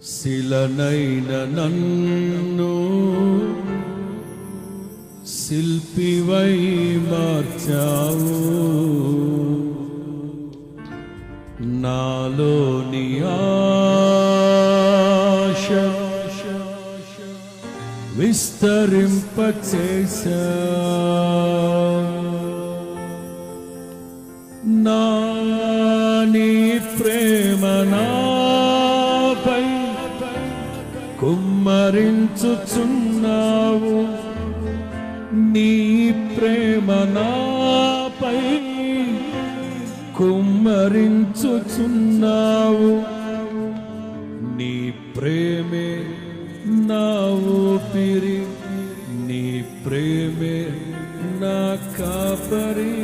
శిలనైన నన్ను శిల్పివై మార్చావు, నాలోని ఆశ విస్తరింపచేశా, నా నీ ప్రేమ నాపై కుమ్మరించుచున్నావు, నీ ప్రేమ నాపై కుమ్మరించుచున్నావు, నీ ప్రేమే నా ఊపిరి, నీ ప్రేమే నా కాపరి.